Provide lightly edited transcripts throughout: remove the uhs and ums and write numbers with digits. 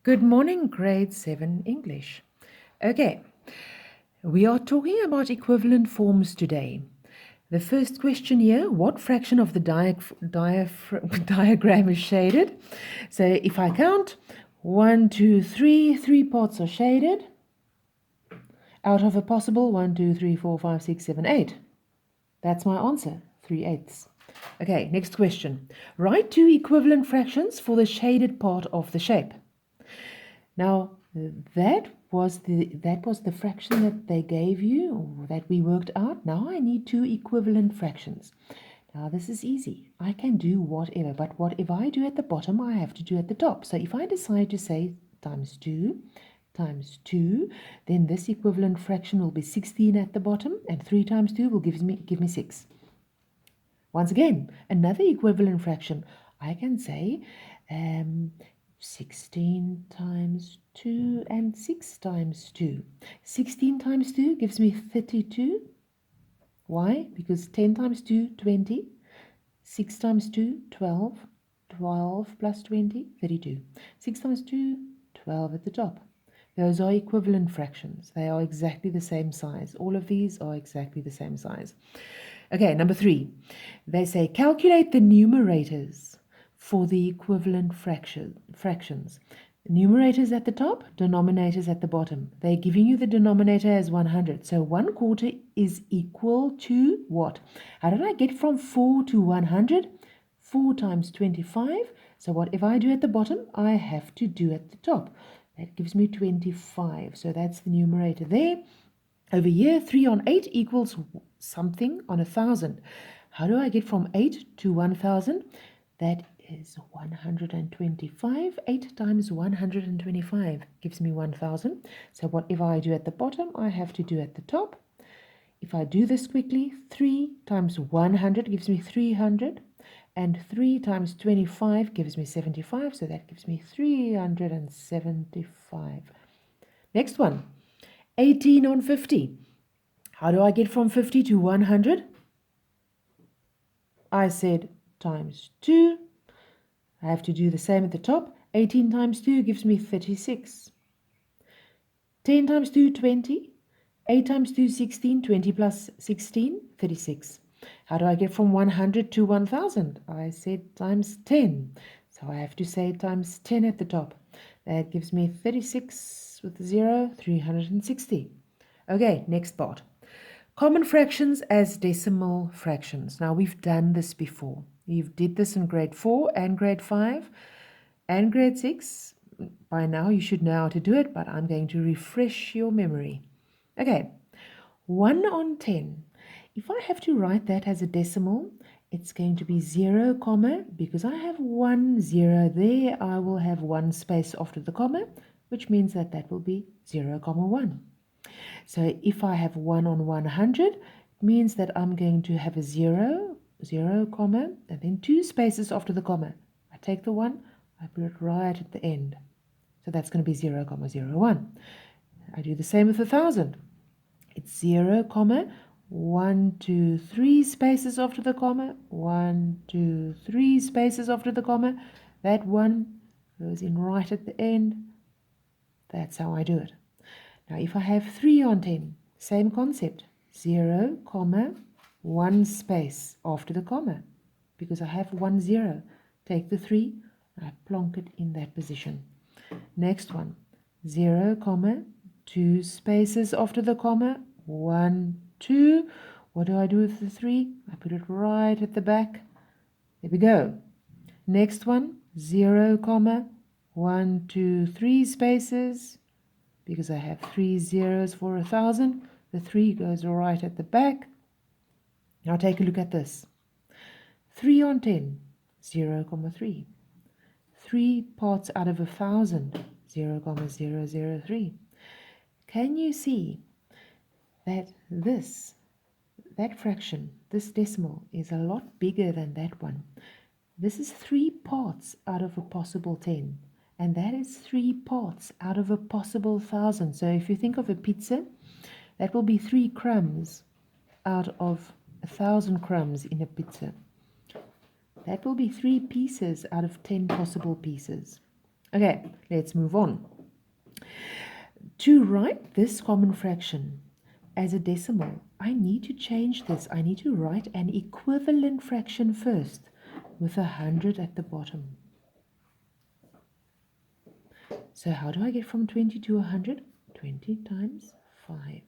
Good morning, grade 7 English. Okay, we are talking about equivalent forms today. The first question here, what fraction of the diagram is shaded? So if I count 1, 2, 3, 3 parts are shaded out of a possible 1, 2, 3, 4, 5, 6, 7, 8. That's my answer, 3/8. Okay, next question. Write two equivalent fractions for the shaded part of the shape. Now, that was the fraction that they gave you, or that we worked out. Now I need two equivalent fractions. Now this is easy. I can do whatever, but whatever I do at the bottom, I have to do at the top. So if I decide to say times 2 times 2, then this equivalent fraction will be 16 at the bottom, and 3 times 2 will give me 6. Once again, another equivalent fraction. I can say 16 times 2 and 6 times 2. 16 times 2 gives me 32. Why? Because 10 times 2, 20. 6 times 2, 12. 12 plus 20, 32. 6 times 2, 12 at the top. Those are equivalent fractions. They are exactly the same size. All of these are exactly the same size. Okay, number 3. They say calculate the numerators for the equivalent fractions. Numerators at the top, denominators at the bottom. They're giving you the denominator as 100. So 1/4 is equal to what? How did I get from 4 to 100? 4 times 25. So whatever I do at the bottom, I have to do at the top. That gives me 25. So that's the numerator there. Over here, 3 on 8 equals something on 1,000. How do I get from 8 to 1,000? That is 125. 8 times 125 gives me 1,000. So whatever I do at the bottom, I have to do at the top. If I do this quickly, 3 times 100 gives me 300. And 3 times 25 gives me 75. So that gives me 375. Next one. 18 on 50. How do I get from 50 to 100? I said times 2. I have to do the same at the top. 18 times 2 gives me 36. 10 times 2, 20. 8 times 2, 16. 20 plus 16, 36. How do I get from 100 to 1,000? I said times 10. So I have to say times 10 at the top. That gives me 36 with 0, 360. Okay, next part. Common fractions as decimal fractions. Now, we've done this before. You did this in grade 4 and grade 5 and grade 6. By now, you should know how to do it, but I'm going to refresh your memory. Okay, 1 on 10. If I have to write that as a decimal, it's going to be 0, comma, because I have 1, 0 there, I will have one space after the comma, which means that that will be 0, comma 1. So if I have 1 on 100, it means that I'm going to have a 0, 0, comma, and then 2 spaces after the comma. I take the 1, I put it right at the end. So that's going to be 0, comma 0, 1. I do the same with 1,000. It's 0, comma, 1, 2, 3 spaces after the comma, 1, 2, 3 spaces after the comma. That 1 goes in right at the end. That's how I do it. Now, if I have 3 on 10, same concept. 0, comma, 1 space after the comma. Because I have 1, 0. Take the 3, I plonk it in that position. Next one. 0, comma, 2 spaces after the comma. 1, 2. What do I do with the 3? I put it right at the back. There we go. Next one. 0, comma, 1, 2, 3 spaces. Because I have 3 zeros for 1,000, the 3 goes right at the back. Now take a look at this. 3 on 10, 0, comma 3. 3 parts out of 1,000, 0, comma 003. Can you see that that fraction, this decimal, is a lot bigger than that one? This is 3 parts out of a possible 10. And that is 3 parts out of a possible 1,000. So if you think of a pizza, that will be 3 crumbs out of 1,000 crumbs in a pizza. That will be 3 pieces out of 10 possible pieces. Okay, let's move on. To write this common fraction as a decimal, I need to change this. I need to write an equivalent fraction first with 100 at the bottom. So how do I get from 20 to 100? 20 times 5.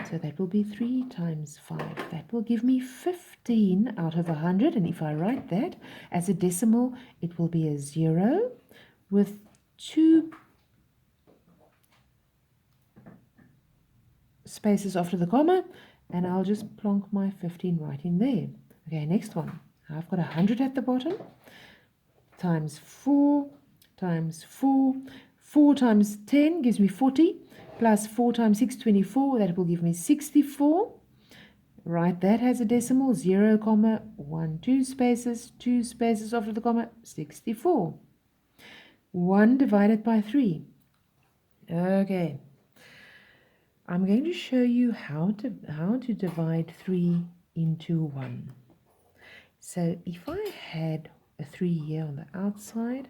So that will be 3 times 5. That will give me 15 out of 100. And if I write that as a decimal, it will be a 0 with 2 spaces after the comma. And I'll just plonk my 15 right in there. Okay, next one. I've got 100 at the bottom. Times 4 times 4. 4 times 10 gives me 40. Plus 4 times 6, 24. That will give me 64. Write that as a decimal. 0, 1, 2 spaces. 2 spaces after the comma. 64. 1 divided by 3. Okay. I'm going to show you how to divide 3 into 1. So if I had a 3 here on the outside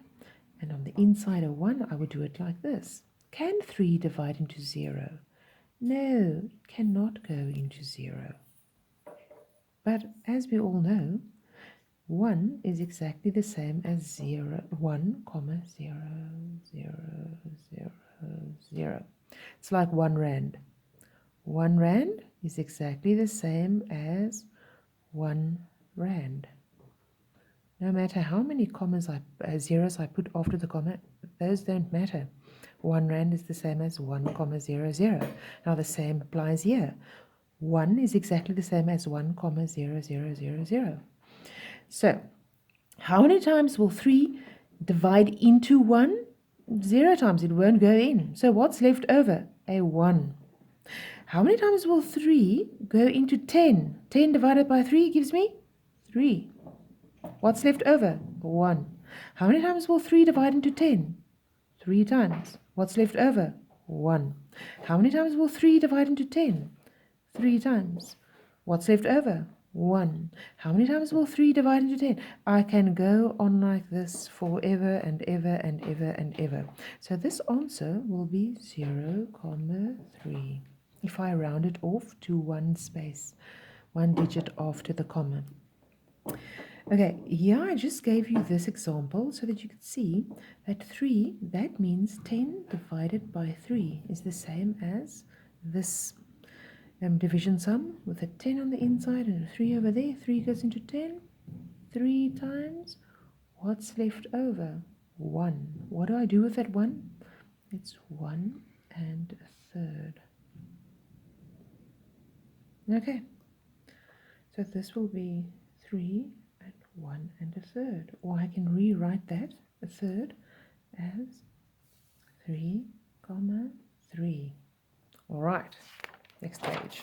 and on the inside a 1, I would do it like this. Can 3 divide into 0? No, it cannot go into 0. But as we all know, 1 is exactly the same as 0, 1, 0, 0, 0, 0. It's like 1 rand. 1 rand is exactly the same as 1 rand. No matter how many zeros I put after the comma, those don't matter. 1 rand is the same as 1, 0, 0. Now the same applies here. 1 is exactly the same as 1, 0, 0, 0, 0. So, how many times will 3 divide into 1? 0 times, it won't go in. So what's left over? A 1. How many times will 3 go into 10? 10 divided by 3 gives me 3. What's left over? 1. How many times will 3 divide into 10? 3 times. What's left over? 1. How many times will 3 divide into 10? 3 times. What's left over? 1. How many times will 3 divide into 10? I can go on like this forever and ever and ever and ever. So this answer will be 0, 3. If I round it off to 1 space, 1 digit after the comma. Okay, here I just gave you this example so that you could see that 3, that means 10 divided by 3 is the same as this division sum with a 10 on the inside and a 3 over there. 3 goes into 10 3 times. What's left over? 1. What do I do with that 1? It's 1 and a third. Okay, so this will be 3 and 1 and a third. Or I can rewrite that, a third, as 3, 3. All right, next page.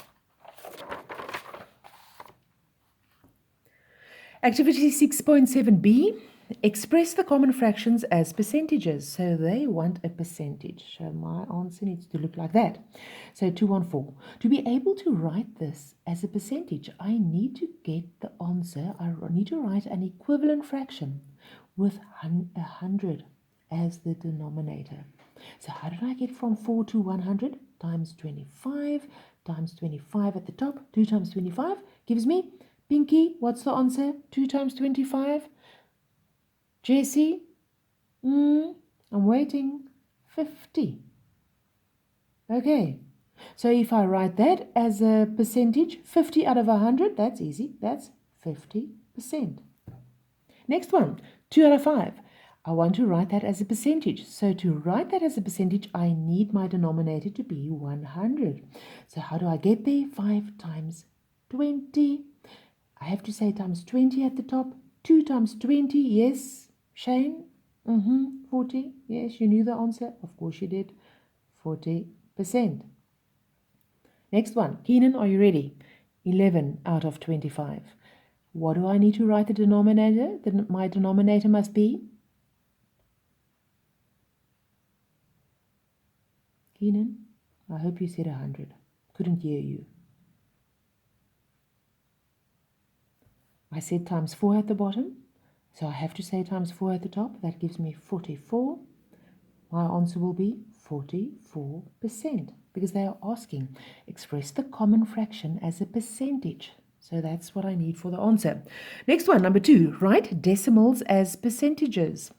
Activity 6.7b, express the common fractions as percentages. So they want a percentage. So my answer needs to look like that. So 214. To be able to write this as a percentage, I need to get the answer. I need to write an equivalent fraction with 100 as the denominator. So how did I get from 4 to 100? Times 25 times 25 at the top. 2 times 25 gives me, Pinky, what's the answer? 2 times 25. Jessie? I'm waiting. 50. Okay. So if I write that as a percentage, 50 out of 100, that's easy. That's 50%. Next one, 2 out of 5. I want to write that as a percentage. So to write that as a percentage, I need my denominator to be 100. So how do I get there? 5 times 20. I have to say times 20 at the top. 2 times 20, yes. Shane? 40. Yes, you knew the answer. Of course you did. 40%. Next one. Keenan, are you ready? 11 out of 25. What do I need to write the denominator? My denominator must be? Keenan, I hope you said 100. Couldn't hear you. I said times 4 at the bottom. So I have to say times 4 at the top. That gives me 44. my answer will be 44%, because they are asking, express the common fraction as a percentage. So that's what I need for the answer. Next one, number 2, write decimals as percentages.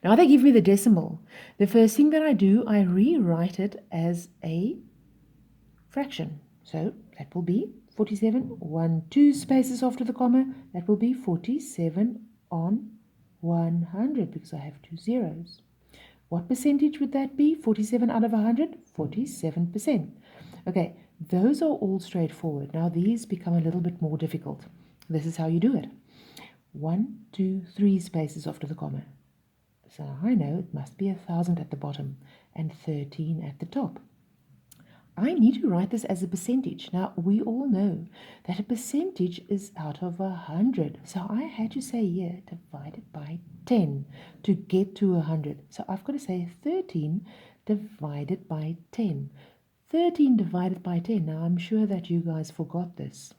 Now they give me the decimal. The first thing that I do, I rewrite it as a fraction. So that will be 47, 1, 2 spaces after the comma. That will be 47 on 100, because I have 2 zeros. What percentage would that be? 47 out of 100? 47%. Okay, those are all straightforward. Now these become a little bit more difficult. This is how you do it. 1, 2, 3 spaces after the comma. So I know it must be 1,000 at the bottom and 13 at the top. I need to write this as a percentage. Now, we all know that a percentage is out of 100. So I had to say here, divided by 10 to get to 100. So I've got to say 13 divided by 10. 13 divided by 10. Now, I'm sure that you guys forgot this.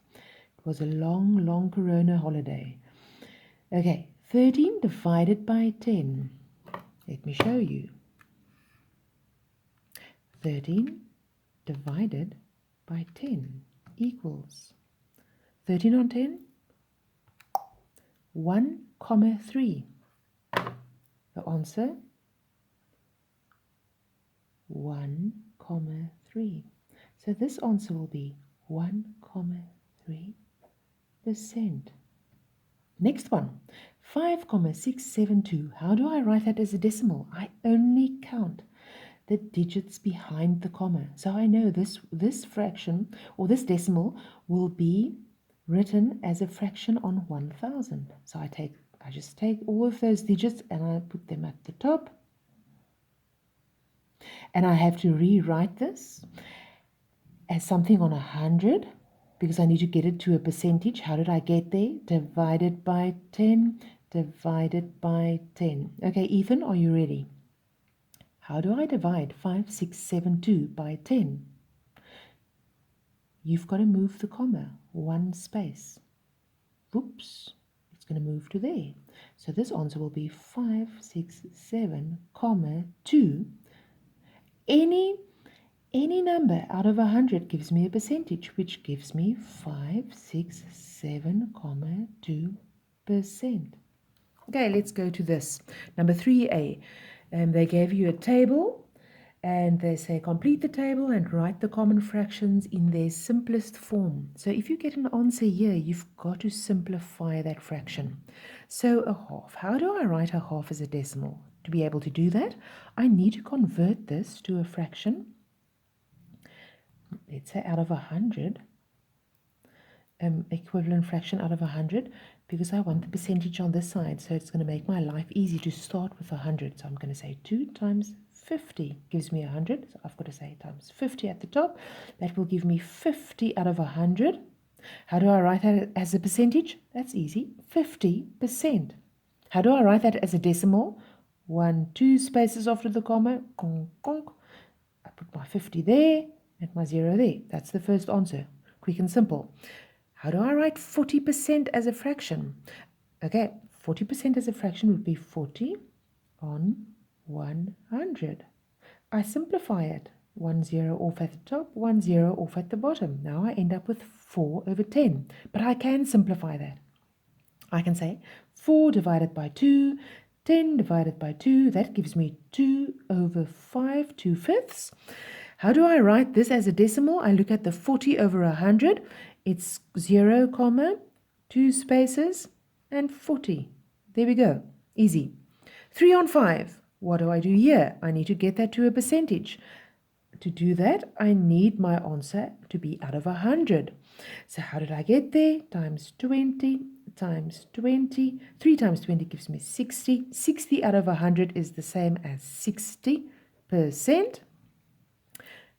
It was a long, long Corona holiday. Okay, 13 divided by 10. Let me show you. 13 divided by 10 equals 13 on 10, 1,3. The answer, 1,3. So this answer will be 1,3%. Next one, 5,672. How do I write that as a decimal? I only count the digits behind the comma. So I know this fraction or this decimal will be written as a fraction on 1,000. So I just take all of those digits and I put them at the top. And I have to rewrite this as something on 100 because I need to get it to a percentage. How did I get there? Divided by 10, divided by 10. Okay, Ethan, are you ready? How do I divide 5,672 by 10? You've got to move the comma one space. Whoops, it's going to move to there. So this answer will be 567, 2. Any number out of 100 gives me a percentage, which gives me 567, 2%. Okay, let's go to this. Number 3a. They gave you a table and they say complete the table and write the common fractions in their simplest form. So if you get an answer here, you've got to simplify that fraction. So a half. How do I write a half as a decimal? To be able to do that, I need to convert this to a fraction. Let's say out of 100, equivalent fraction out of 100, because I want the percentage on this side, so it's going to make my life easy to start with 100. So I'm going to say 2 times 50 gives me 100. So I've got to say times 50 at the top. That will give me 50 out of 100. How do I write that as a percentage? That's easy, 50%. How do I write that as a decimal? 1, 2 spaces after the comma. Conk, conk. I put my 50 there and my 0 there. That's the first answer. Quick and simple. How do I write 40% as a fraction? Okay, 40% as a fraction would be 40 on 100. I simplify it. 1 0 off at the top, 1 0 off at the bottom. Now I end up with 4 over 10. But I can simplify that. I can say 4 divided by 2, 10 divided by 2. That gives me 2 over 5, 2/5. How do I write this as a decimal? I look at the 40 over 100. It's 0, 2 spaces, and 40. There we go. Easy. 3 on 5. What do I do here? I need to get that to a percentage. To do that, I need my answer to be out of 100. So how did I get there? Times 20, times 20. 3 times 20 gives me 60. 60 out of 100 is the same as 60%.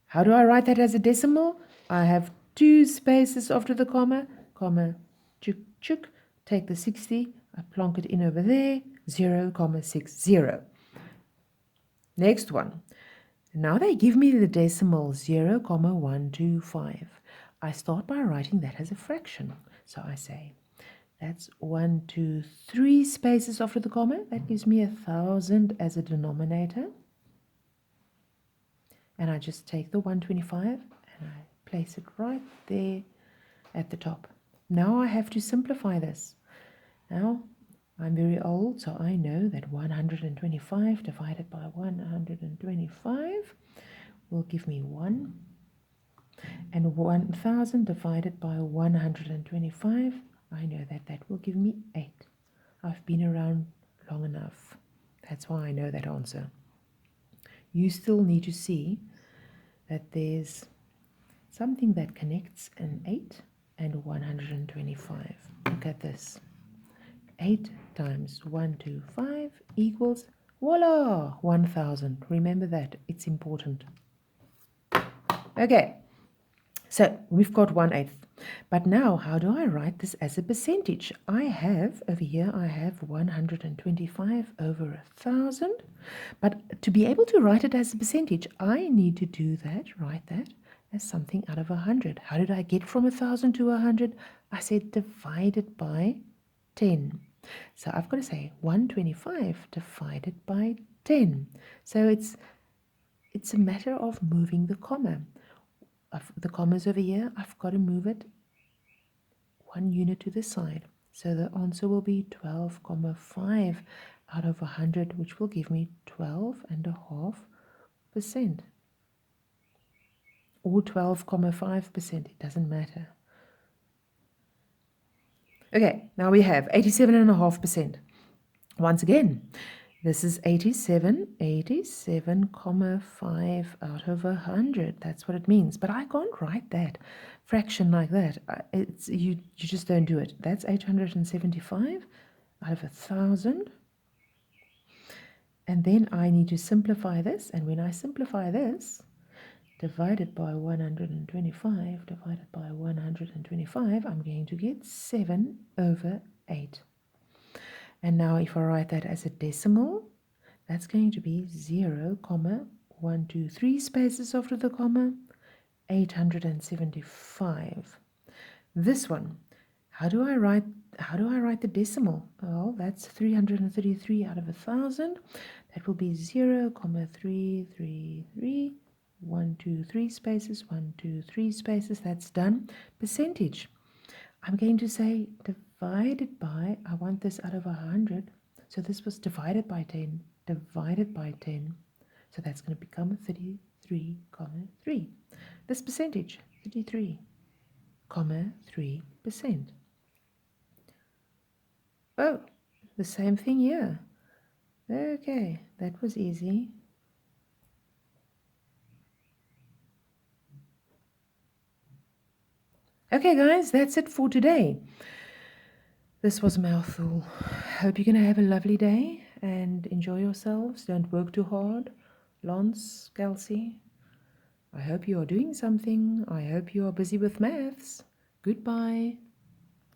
How do I write that as a decimal? I have 2 spaces after the comma, chuk, chuk. Take the 60, I plonk it in over there, 0,60. Next one. Now they give me the decimal 0,125. I start by writing that as a fraction. So I say, that's 1, 2, 3 spaces after the comma. That gives me 1,000 as a denominator. and I just take the 125 and I place it right there at the top. Now I have to simplify this. Now I'm very old, so I know that 125 divided by 125 will give me 1, and 1000 divided by 125, I know that that will give me 8. I've been around long enough. That's why I know that answer. You still need to see that there's something that connects an 8 and 125. Look at this. 8 times 125 equals, voila, 1000. Remember that, it's important. Okay, so we've got 1/8. But now, how do I write this as a percentage? I have, over here, I have 125 over 1000. But to be able to write it as a percentage, I need to do that, write that as something out of 100. How did I get from 1000 to 100? I said divided by 10. So I've got to say 125 divided by 10. So it's a matter of moving the comma. The comma's over here, I've got to move it 1 unit to the side. So the answer will be 12,5 out of 100, which will give me 12.5%. Or 12,5%, it doesn't matter. Okay, now we have 87.5%. Once again, this is 87.5 out of 100. That's what it means. But I can't write that fraction like that. You just don't do it. That's 875 out of 1,000. And then I need to simplify this. And when I simplify this, divided by 125, divided by 125, I'm going to get 7 over 8. And now if I write that as a decimal, that's going to be 0,123 spaces after the comma, 875. This one, how do I write the decimal? Well, that's 333 out of 1,000. That will be 0,333, 1, 2, 3 spaces, 1, 2, 3 spaces. That's done. Percentage. I'm going to say divided by, I want this out of 100, so this was divided by 10, divided by 10, so that's going to become 33,3. This percentage, 33,3%. Oh, the same thing here. Okay, that was easy. Okay, guys, that's it for today. This was a mouthful. Hope you're going to have a lovely day and enjoy yourselves. Don't work too hard. Lance, Kelsey, I hope you are doing something. I hope you are busy with maths. Goodbye.